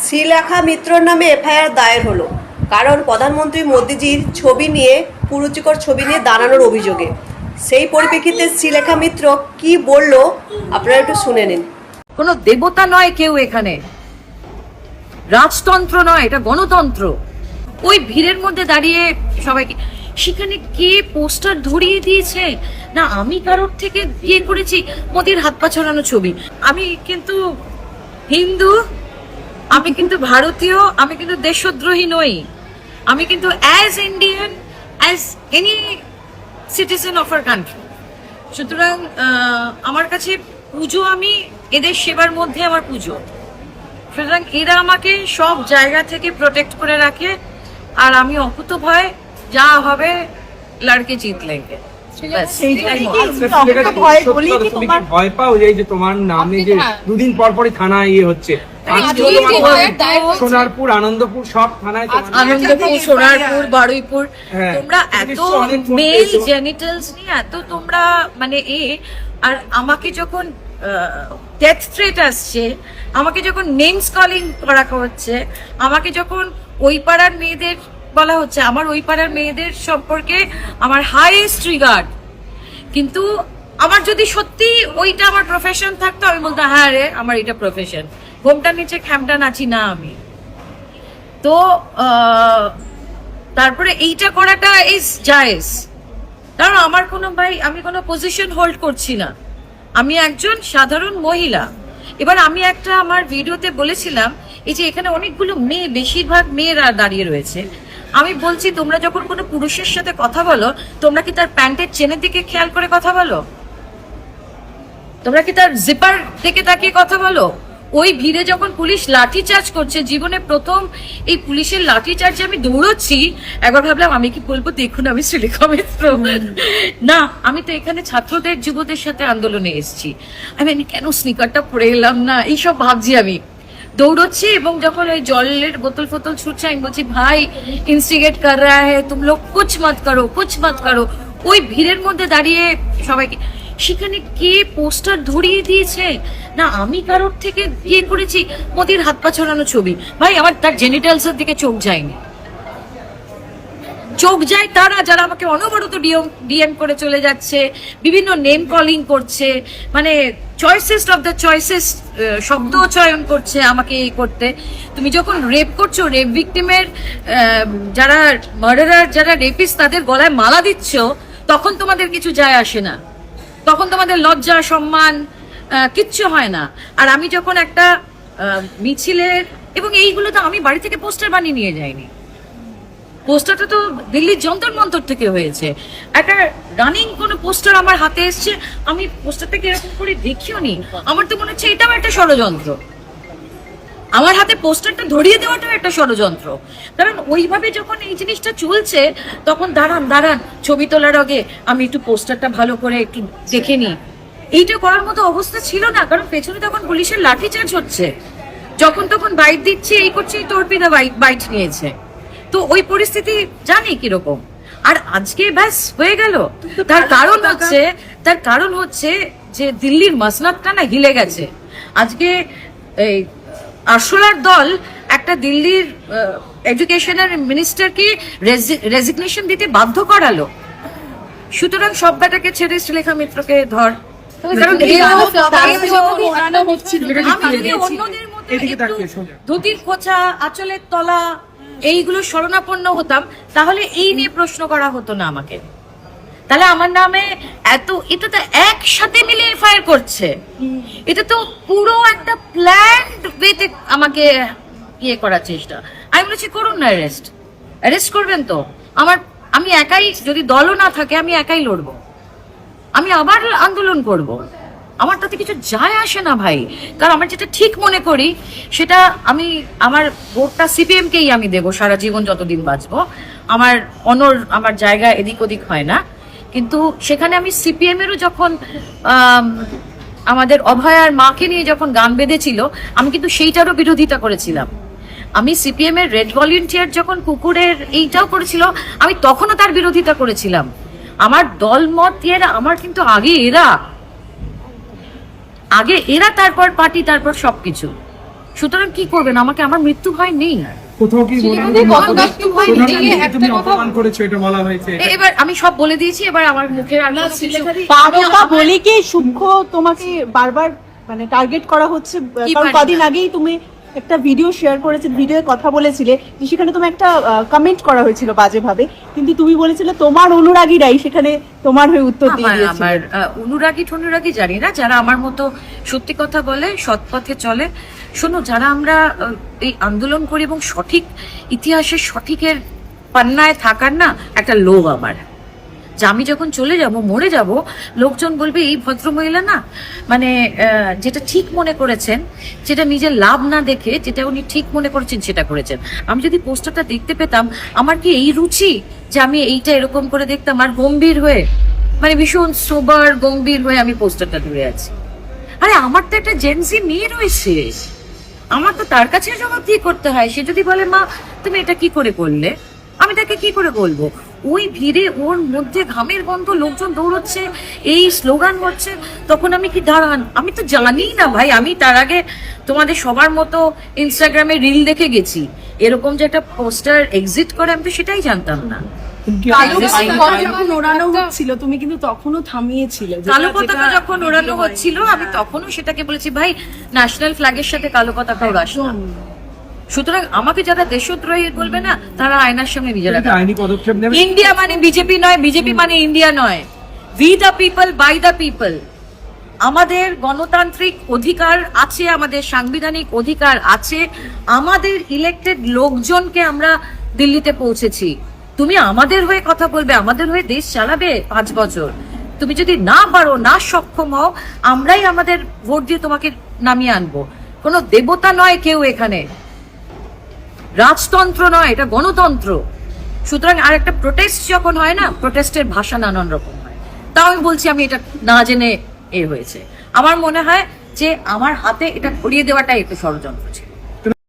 শ্রীলেখা মিত্রর নামে এফআইআর দায়ের হলো, কারণ প্রধানমন্ত্রী মোদিজির ছবি নিয়ে কুরুচিকর ছবি নিয়ে দাঁড়ানোর অভিযোগে। সেই পরিপ্রেক্ষিতে শ্রীলেখা মিত্র কি বলল আপনারা একটু শুনে নিন। কোনো দেবতা নয় কেউ, এখানে রাজতন্ত্র নয়, এটা গণতন্ত্র। ওই ভিড়ের মধ্যে দাঁড়িয়ে সবাইকে সেখানে কে পোস্টার ধরিয়ে দিয়েছে না আমি কারোর থেকে বিয়ে করেছি, মোদির হাত পা ছড়ানো ছবি। আমি কিন্তু হিন্দু, আমি কিন্তু ভারতীয়, আমি কিন্তু দেশদ্রোহী নই, আমি কিন্তু as Indian as any citizen of our country. সুতরাং আমার কাছে পুজো, আমি এদের সেবার মধ্যে আমার পুজো। সুতরাং এরা আমাকে সব জায়গা থেকে প্রোটেক্ট করে রাখে, আর আমি অকুত ভয় যা হবে লড়কে জিত লেঙ্গে। ভয় পাও যে তোমার নামে যে দুদিন পর পরই থানায় ইয়ে হচ্ছে, সোনারপুর, আনন্দপুর, সব থানায়, আনন্দপুর, সোনারপুর, বারুইপুর, তোমরা এত মেল জেনিটালস নিয়ে এত তোমরা মানে আর আমাকে যখন ডেথ থ্রেট আসছে, আমাকে যখন নেমস কলিং করা হচ্ছে, আমাকে যখন ওই পাড়ার মেয়েদের বলা হচ্ছে, আমার ওই পাড়ার মেয়েদের সম্পর্কে আমার হাইয়েস্ট রিগার্ড। কিন্তু আমার যদি সত্যি ওইটা আমার প্রফেশন থাকতো, আমি বলতাম হ্যাঁ রে আমার এটা প্রফেশন, ঘোমটার নিচে খ্যামটা নাচি না আমি। তো তারপরে এইটা করাটা ইজ জায়েজ, কারণ আমার কোনো আমি কোনো পজিশন হোল্ড করছি না, আমি একজন সাধারণ মহিলা। এবার আমি একটা আমার ভিডিওতে বলেছিলাম, এই যে এখানে অনেকগুলো মেয়ে, বেশিরভাগ মেয়েরা দাঁড়িয়ে রয়েছে, আমি বলছি তোমরা যখন কোনো পুরুষের সাথে কথা বলো, তোমরা কি তার প্যান্টের চেনের দিকে খেয়াল করে কথা বলো? তোমরা কি তার জিপার দিকে তাকিয়ে কথা বলো? ওই ভিড়ে যখন পুলিশ লাঠি চার্জ করছে, জীবনে প্রথম এই পুলিশের লাঠি চার্জে আমি দৌড়চ্ছি, একবার ভাবলাম আমি কি বলবো, দেখুন আমি শ্রীলেখা মিত্র না, আমি তো এখানে ছাত্রদের যুবদের সাথে আন্দোলনে এসেছি, আমি কেন স্নিকারটা পরে এলাম না, এইসব ভাবছি। আমি দৌড়চ্ছি এবং যখন ওই জলের বোতল ফোতল ছুটছে, আমি বলছি ভাই ইনস্টিগেট কর রা হ্যায়, তুম লোক কুছ মত করো, কুছ মত করো। ওই ভিড়ের মধ্যে দাঁড়িয়ে সবাইকে সেখানে কে পোস্টার ধরিয়ে দিয়েছে না আমি কারোর থেকে বিয়ে করেছি, মোদির হাত পা ছড়ানো ছবি। ভাই আমার তার জেনিটালস এর দিকে চোখ যায়নি, চোখ যায় তারা যারা আমাকে অনবরত ডিএম করে চলে যাচ্ছে, বিভিন্ন নেম কলিং করছে, মানে চয়েসেস্ট অফ দ্য চয়েসেস শব্দ চয়ন করছে আমাকে এই করতে। তুমি যখন রেপ করছো, রেপ ভিকটিমের যারা মার্ডারার, যারা রেপিস্ট, তাদের গলায় মালা দিচ্ছ, তখন তোমাদের কিছু যায় আসে না, তখন তোমাদের লজ্জা সম্মান কিচ্ছু হয় না। আর আমি যখন একটা মিছিলের, এবং এইগুলো তো আমি বাড়ি থেকে পোস্টার বানিয়ে নিয়ে যাইনি, পোস্টারটা তো দিল্লির যন্তর মন্তর থেকে হয়েছে। একটা রানিং কোনো পোস্টার আমার হাতে এসছে, আমি পোস্টারটাকে এরকম করে দেখিও নি, আমার তো মনে হচ্ছে এটাও একটা ষড়যন্ত্র, আমার হাতে পোস্টারটা ধরিয়ে দেওয়াটাও একটা ষড়যন্ত্র। কারণ ওইভাবে যখন এই জিনিসটা চলছে, তখন দাঁড়ান ছবি তোলার আগে আমি একটু পোস্টারটা ভালো করে একটু দেখে নিই, এইটা করার মতো অবস্থা ছিল না। কারণ পেছনে তখন পুলিশের লাঠিচার্জ হচ্ছে, যখন তখন বাইট দিচ্ছে, এই করছে, তর্পিদা বাইট নিয়েছে। তো ওই পরিস্থিতি জানি কিরকম। আর আজকে ব্যাস হয়ে গেল। তার কারণ হচ্ছে যে দিল্লির মসনদটা না হিলে গেছে। আজকে এই আরশোলার দল একটা দিল্লির এডুকেশনের মিনিস্টারকে রেজিগনেশন দিতে বাধ্য করালো। সুতরাং সব ব্যাটাকে ছেড়ে শ্রীলেখা মিত্রকে ধর। কারণ অন্যদের মতো ধুতির খোঁচা, আঁচলের তলা, এইগুলো শরণাপন্ন হতাম, তাহলে এই নিয়ে প্রশ্ন করা হতো না আমাকে। তাহলে আমার নামে এটা তো একসাথে মিলে এফআইআর করছে, এটা তো পুরো একটা প্ল্যান্ড ওয়েতে আমাকে ইয়ে করার চেষ্টা। আমি বলেছি করুন না, অ্যারেস্ট করবেন তো। আমি একাই, যদি দলও না থাকে আমি একাই লড়বো, আমি আবার আন্দোলন করব, আমার তাতে কিছু যায় আসে না ভাই। কারণ আমার যেটা ঠিক মনে করি সেটা আমার ভোটটা সিপিএম কেই আমি দেবো সারা জীবন যতদিন বাঁচবো। আমার জায়গা এদিক ওদিক হয় না। কিন্তু সেখানে আমি সিপিএম এরও যখন আমাদের অভয়ার মাকে নিয়ে যখন গান বেঁধেছিল, আমি কিন্তু সেইটারও বিরোধিতা করেছিলাম। আমি সিপিএম এর রেড ভলেন্টিয়ার যখন কুকুরের এইটাও করেছিল, আমি তখনও তার বিরোধিতা করেছিলাম। আমার দল মত আমার কিন্তু আগে এরা, তারপর পার্টি, তারপর সবকিছু। সুতরাং কি করবেন, আমাকে আমার মৃত্যু ভয় নেই। কোথাও কি মনে হয় মৃত্যু ভয় কোথাও কি নিয়ে তুমি অপমান করেছো এটা বলা হয়েছে? এবার আমি সব বলে দিয়েছি, এবার আমার মুখের আর কোনো কিছু- তারকা বলে কি সূক্ষ্ম তোমাকে বারবার মানে টার্গেট করা হচ্ছে? কারণ পারি কদিন আগেই তুমি একটা ভিডিও শেয়ার করেছিলে, ভিডিওয়ে কথা বলেছিলে যে সেখানে তুমি একটা কমেন্ট করা হয়েছিল বাজেভাবে, কিন্তু তুমি বলেছিলে তোমার অনুরাগীরাই সেখানে তোমার হয়ে উত্তর দিয়ে আমার দিয়েছিল। আমার অনুরাগী জানি না, যারা আমার মতো সত্যি কথা বলে, সৎ পথে চলে। শোনো, যারা আমরা এই আন্দোলন করি এবং সঠিক ইতিহাসের সঠিকের পান্নায় থাকার না একটা লোভ আমার, যে আমি যখন চলে যাব, মরে যাব, লোকজন বলবে এই ভদ্রমহিলা না মানে যেটা ঠিক মনে করেছেন, যেটা নিজের লাভ না দেখে যেটা উনি ঠিক মনে করেছেন সেটা করেছেন। আমি যদি পোস্টারটা দেখতে পেতাম, আমার কি এই রুচি যে আমি এইটা এরকম করে দেখতাম আর গম্ভীর হয়ে, মানে ভীষণ সোবার গম্ভীর হয়ে আমি পোস্টারটা ধরে আছি? আরে আমার তো একটা জেনজি মেয়ে রয়েছে, আমার তো তার কাছে জবাবদিহি করতে হয়। সে যদি বলে মা তুমি এটা কি করে করলে, আমি তাকে কি করে বলবো? ওই ভিড়ে ওর মধ্যে ঘামের গন্ধ, লোকজন দৌড়চ্ছে, এই স্লোগান হচ্ছে, তখন আমি কি দাঁড়ান? আমি তো জানিই না ভাই, আমি তার আগে তোমাদের সবার মতো ইনস্টাগ্রামে রিল দেখে গেছি, এরকম যে একটা পোস্টার এক্সিট করে আমি তো সেটাই জানতাম না। কালো পতাকা যখন ওড়ানো হচ্ছিল তুমি কিন্তু তখনও থামিয়েছিলে। কালো পতাকা যখন ওড়ানো হচ্ছিল আমি তখনও সেটাকে বলেছি ভাই ন্যাশনাল ফ্ল্যাগের সাথে কালো পতাকা ওড়াস না। সুতরাং আমাকে যারা দেশদ্রোহী বলবে না, তারা আয়নার সামনে নিজেরা এটা আইনি পদক্ষেপ নেবে? ইন্ডিয়া মানে বিজেপি নয়, বিজেপি মানে ইন্ডিয়া নয়। We the people, by the people. আমাদের গণতান্ত্রিক অধিকার আছে, আমাদের সাংবিধানিক অধিকার আছে, আমাদের ইলেক্টেড লোকজনকে আমরা দিল্লিতে পৌঁছেছি। তুমি আমাদের হয়ে কথা বলবে, আমাদের হয়ে দেশ চালাবে 5 বছর? তুমি যদি না পারো, না সক্ষম হও, আমরাই আমাদের ভোট দিয়ে তোমাকে নামিয়ে আনবো। কোনো দেবতা নয় কেউ এখানে, রাজতন্ত্র নয়, এটা গণতন্ত্র। সুতরাং আর একটা প্রোটেস্ট যখন হয় না, প্রোটেস্টের ভাষা নানান রকম হয়। তাও আমি বলছি আমি এটা না জেনে হয়েছে। আমার মনে হয় যে আমার হাতে এটা ধরিয়ে দেওয়াটাই একটু ষড়যন্ত্র ছিল।